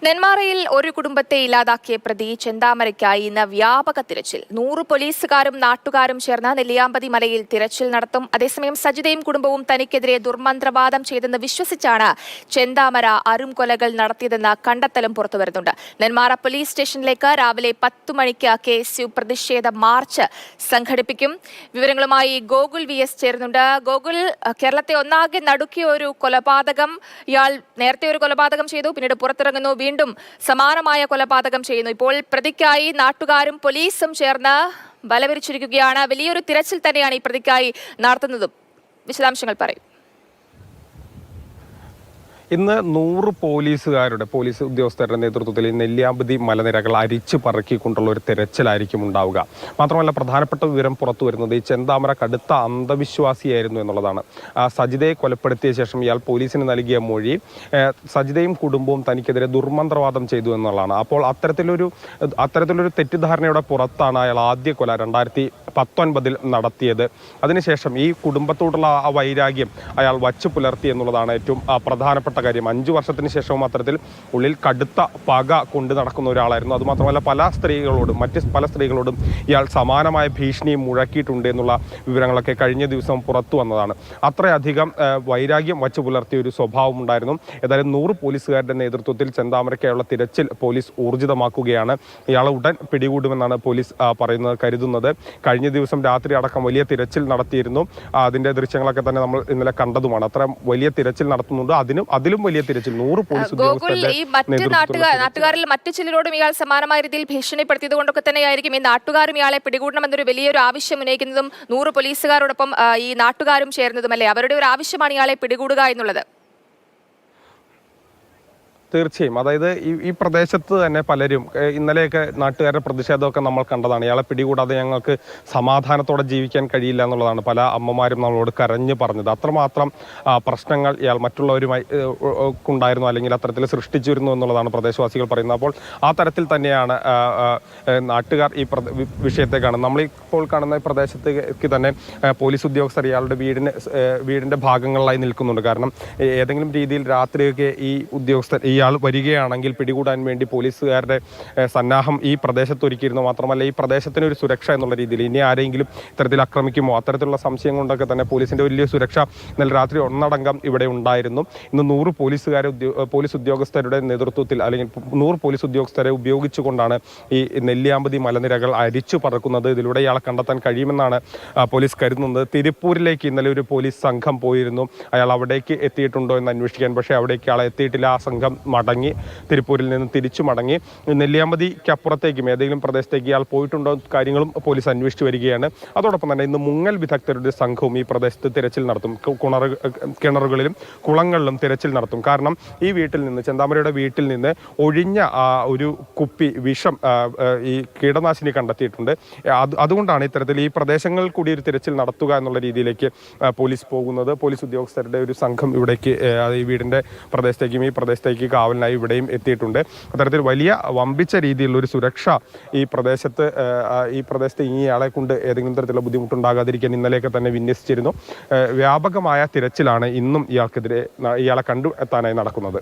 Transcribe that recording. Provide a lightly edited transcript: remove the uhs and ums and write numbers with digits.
നെന്മാറയിൽ ഒരു കുടുംബത്തെ ഇല്ലാതാക്കിയ പ്രതി ചെന്താമരയ്ക്കായി ഇന്ന് വ്യാപക തിരച്ചിൽ. 100 പോലീസുകാരും നാട്ടുകാരും ചേർന്ന് നെല്ലിയാമ്പതി മലയിൽ തിരച്ചിൽ നടത്തും. അതേസമയം സജിതയും കുടുംബവും തനിക്കെതിരെ ദുർമന്ത്രവാദം ചെയ്തെന്ന് വിശ്വസിച്ചാണ് ചെന്താമര അരുംകൊലകൾ നടത്തിയതെന്ന കണ്ടെത്തലും പുറത്തുവരുന്നുണ്ട്. നെന്മാറ പോലീസ് സ്റ്റേഷനിലേക്ക് രാവിലെ 10 മണിക്ക് KSU പ്രതിഷേധ മാർച്ച് സംഘടിപ്പിക്കും. വിവരങ്ങളുമായി ഗോകുൽ VS ചേരുന്നുണ്ട്. ഗോകുൽ, കേരളത്തെ ഒന്നാകെ നടുക്കിയ ഒരു കൊലപാതകം. ഇയാൾ നേരത്തെ ഒരു കൊലപാതകം ചെയ്തു, പിന്നീട് പുറത്തിറങ്ങുന്നു, വീണ്ടും സമാനമായ കൊലപാതകം ചെയ്യുന്നു. ഇപ്പോൾ പ്രതിക്കായി നാട്ടുകാരും പോലീസും ചേർന്ന് ബലവരിച്ചിരിക്കുകയാണ്. വലിയൊരു തിരച്ചിൽ തന്നെയാണ് ഈ പ്രതിക്കായി നടത്തുന്നതും. വിശദാംശങ്ങൾ പറയും. ഇന്ന് 100 പോലീസ് ഉദ്യോഗസ്ഥരുടെ നേതൃത്വത്തിൽ നെല്ലിയാമ്പതി മലനിരകൾ അരിച്ചു പറക്കിക്കൊണ്ടുള്ള ഒരു തെരച്ചിലായിരിക്കും ഉണ്ടാവുക. മാത്രമല്ല, പ്രധാനപ്പെട്ട വിവരം പുറത്തു വരുന്നത് ഈ ചെന്താമര കടുത്ത അന്ധവിശ്വാസിയായിരുന്നു എന്നുള്ളതാണ്. സജിതയെ കൊലപ്പെടുത്തിയ ശേഷം ഇയാൾ പോലീസിന് നൽകിയ മൊഴി സജിതയും കുടുംബവും തനിക്കെതിരെ ദുർമന്ത്രവാദം ചെയ്തു എന്നുള്ളതാണ്. അപ്പോൾ അത്തരത്തിലൊരു തെറ്റിദ്ധാരണയുടെ പുറത്താണ് അയാൾ ആദ്യ കൊല 2019 നടത്തിയത്. അതിനുശേഷം ഈ കുടുംബത്തോടുള്ള ആ വൈരാഗ്യം അയാൾ വച്ചു പുലർത്തി എന്നുള്ളതാണ് ഏറ്റവും പ്രധാനപ്പെട്ട കാര്യം. 5 വർഷത്തിന് ശേഷവും അത്തരത്തിൽ ഉള്ളിൽ കടുത്ത പക കൊണ്ടു നടക്കുന്ന ഒരാളായിരുന്നു. അതുമാത്രമല്ല, മറ്റ് പല സ്ത്രീകളോടും ഇയാൾ സമാനമായ ഭീഷണിയും മുഴക്കിയിട്ടുണ്ട് എന്നുള്ള വിവരങ്ങളൊക്കെ കഴിഞ്ഞ ദിവസം പുറത്തു വന്നതാണ്. അത്രയധികം വൈരാഗ്യം വച്ചു പുലർത്തിയ ഒരു സ്വഭാവം ഉണ്ടായിരുന്നു. ഏതായാലും 100 പോലീസുകാരുടെ നേതൃത്വത്തിൽ ചെന്താമരയ്ക്കായുള്ള തിരച്ചിൽ പോലീസ് ഊർജിതമാക്കുകയാണ്. ഇയാളെ ഉടൻ പിടികൂടുമെന്നാണ് പോലീസ് കരുതുന്നത്. കഴിഞ്ഞ ദിവസം രാത്രി അടക്കം വലിയ തിരച്ചിൽ നടത്തിയിരുന്നു. അതിന്റെ ദൃശ്യങ്ങളൊക്കെ തന്നെ നമ്മൾ ഇന്നലെ കണ്ടതുമാണ്. അത്ര വലിയ തിരച്ചിൽ നടത്തുന്നുണ്ട്. അതിലും വലിയ തിരച്ചിൽ 100 പോലീസ് നാട്ടുകാരിൽ മറ്റു ചിലരോടും ഇയാൾ സമാനമായ രീതിയിൽ ഭീഷണിപ്പെടുത്തിയത് കൊണ്ടൊക്കെ തന്നെയായിരിക്കും ഈ നാട്ടുകാരും ഇയാളെ പിടികൂടണമെന്നൊരു വലിയൊരു ആവശ്യം ഉന്നയിക്കുന്നതും 100 പോലീസുകാരോടൊപ്പം ഈ നാട്ടുകാരും ചേർന്നതുമല്ലേ? അവരുടെ ഒരു ആവശ്യമാണ് ഇയാളെ പിടികൂടുക എന്നുള്ളത്. തീർച്ചയായും. അതായത് ഈ പ്രദേശത്ത് തന്നെ പലരും ഇന്നലെയൊക്കെ നാട്ടുകാരുടെ പ്രതിഷേധമൊക്കെ നമ്മൾ കണ്ടതാണ്. ഇയാളെ പിടികൂടാതെ ഞങ്ങൾക്ക് സമാധാനത്തോടെ ജീവിക്കാൻ കഴിയില്ല എന്നുള്ളതാണ് പല അമ്മമാരും നമ്മളോട് കരഞ്ഞു പറഞ്ഞത്. അത്രമാത്രം പ്രശ്നങ്ങൾ ഇയാൾ മറ്റുള്ളവരുമായി ഉണ്ടായിരുന്നു, അല്ലെങ്കിൽ അത്തരത്തിൽ സൃഷ്ടിച്ചിരുന്നു എന്നുള്ളതാണ് പ്രദേശവാസികൾ പറയുന്നത്. അപ്പോൾ ആ തരത്തിൽ തന്നെയാണ് നാട്ടുകാർ ഈ വിഷയത്തെ കാണുന്നത്. നമ്മളിപ്പോൾ കാണുന്ന ഈ പ്രദേശത്തേക്ക് തന്നെ പോലീസ് ഉദ്യോഗസ്ഥർ ഇയാളുടെ വീടിൻ്റെ ഭാഗങ്ങളിലായി നിൽക്കുന്നുണ്ട്. കാരണം ഏതെങ്കിലും രീതിയിൽ രാത്രിയൊക്കെ ഈ ഉദ്യോഗസ്ഥർ ഇയാൾ വരികയാണെങ്കിൽ പിടികൂടാൻ വേണ്ടി പോലീസുകാരുടെ സന്നാഹം ഈ പ്രദേശത്ത് ഒരുക്കിയിരുന്നു. മാത്രമല്ല, ഈ പ്രദേശത്തിന് ഒരു സുരക്ഷ എന്നുള്ള രീതിയിൽ ഇനി ആരെങ്കിലും ഇത്തരത്തിൽ ആക്രമിക്കുമോ അത്തരത്തിലുള്ള സംശയം കൊണ്ടൊക്കെ തന്നെ പോലീസിന്റെ വലിയ സുരക്ഷ ഇന്നലെ രാത്രി ഒന്നടങ്കം ഇവിടെ ഉണ്ടായിരുന്നു. ഇന്ന് 100 പോലീസ് ഉദ്യോഗസ്ഥരുടെ നേതൃത്വത്തിൽ, അല്ലെങ്കിൽ 100 പോലീസ് ഉദ്യോഗസ്ഥരെ ഉപയോഗിച്ചുകൊണ്ടാണ് ഈ നെല്ലിയാമ്പതി മലനിരകൾ അരിച്ചു പറക്കുന്നത്. ഇതിലൂടെ ഇയാളെ കണ്ടെത്താൻ കഴിയുമെന്നാണ് പോലീസ് കരുതുന്നത്. തിരുപ്പൂരിലേക്ക് ഇന്നലെ ഒരു പോലീസ് സംഘം പോയിരുന്നു. അയാൾ അവിടേക്ക് എത്തിയിട്ടുണ്ടോ എന്ന് അന്വേഷിക്കാൻ. പക്ഷേ അവിടേക്ക് ആളെ എത്തിയിട്ടില്ല. ആ സംഘം മടങ്ങി തിരുപ്പൂരിൽ നിന്ന് തിരിച്ചു മടങ്ങി. നെല്ലിയാമ്പതിക്കപ്പുറത്തേക്കും ഏതെങ്കിലും പ്രദേശത്തേക്ക് ഇയാൾ പോയിട്ടുണ്ടോ കാര്യങ്ങളും പോലീസ് അന്വേഷിച്ചു വരികയാണ്. അതോടൊപ്പം തന്നെ ഇന്ന് മുങ്ങൽ വിദഗ്ധരുടെ സംഘവും ഈ പ്രദേശത്ത് തിരച്ചിൽ നടത്തും. കിണറുകളിലും കുളങ്ങളിലും തിരച്ചിൽ നടത്തും. കാരണം ഈ വീട്ടിൽ നിന്ന്, ചെന്താമരയുടെ വീട്ടിൽ നിന്ന് ഒഴിഞ്ഞ ഒരു കുപ്പി വിഷം ഈ കീടനാശിനി കണ്ടെത്തിയിട്ടുണ്ട്. അതുകൊണ്ടാണ് ഇത്തരത്തിൽ ഈ പ്രദേശങ്ങളിൽ കൂടി ഒരു തിരച്ചിൽ നടത്തുക എന്നുള്ള രീതിയിലേക്ക് പോലീസ് പോകുന്നത്. പോലീസ് ഉദ്യോഗസ്ഥരുടെ ഒരു സംഘം ഇവിടേക്ക്, ഈ വീടിന്റെ പ്രദേശത്തേക്കും ഈ പ്രദേശത്തേക്ക് കാവലിനായി ഇവിടെയും എത്തിയിട്ടുണ്ട്. അത്തരത്തിൽ വലിയ വമ്പിച്ച രീതിയിലുള്ള ഒരു സുരക്ഷ ഈ പ്രദേശത്ത് ഇയാളെ കൊണ്ട് ഏതെങ്കിലും തരത്തിലുള്ള ബുദ്ധിമുട്ടുണ്ടാകാതിരിക്കാൻ ഇന്നലെയൊക്കെ തന്നെ വിന്യസിച്ചിരുന്നു. വ്യാപകമായ തിരച്ചിലാണ് ഇന്നും ഇയാളെ കണ്ടെത്താനായി നടക്കുന്നത്.